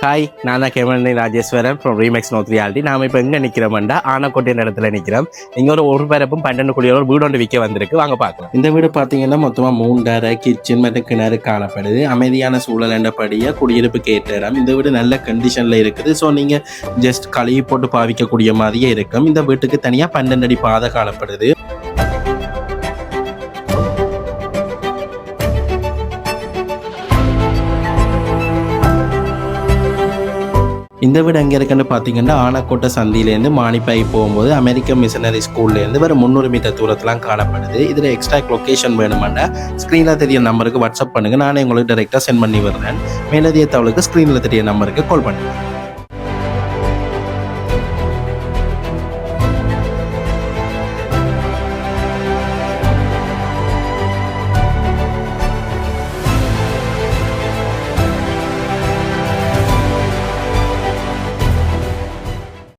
Hi, நான் தான் camera Rajeswaran from remakes north reality. நாம் இப்போ எங்கே நிற்கிறோம்டா ஆனக்கோட்டை இடத்துல நிற்கிறோம். இங்கே ஒரு பேரப்பும் 12 குடியோட வீடு ஒன்று விற்க வந்திருக்கு. வாங்க பார்க்கலாம். இந்த வீடு பார்த்தீங்கன்னா மொத்தமாக 3 அறை, கிச்சன் மற்றும் கிணறு காணப்படுது. அமைதியான சூழல் என்றபடியாக குடியிருப்புக்கு ஏற்ற இடம். இந்த வீடு நல்ல கண்டிஷனில் இருக்குது. ஸோ நீங்கள் ஜஸ்ட் கழுவி போட்டு பாவிக்கக்கூடிய மாதிரியே இருக்கும். இந்த வீட்டுக்கு தனியாக 12 அடி பாதை காணப்படுது. இந்த வீடு எங்கே இருக்குன்னு பார்த்தீங்கன்னா ஆனக்கோட்டை சந்தியிலேருந்து மானிப்பாய் போகும்போது அமெரிக்கன் மிஷனரி ஸ்கூல்லேருந்து வேறு 300 மீட்டர் தூரத்துலாம் காணப்படுது. இதில் எக்ஸ்ட்ரா லொக்கேஷன் வேணுமாண்டா ஸ்க்ரீனில் தெரிய நம்பருக்கு வாட்ஸ்அப் பண்ணுங்கள். நானே உங்களுக்கு டைரெக்டாக சென்ட் பண்ணி விடுறேன். மேலதிக தகவலுக்கு ஸ்க்ரீனில் தெரிய நம்பருக்கு கால் பண்ணுங்கள்.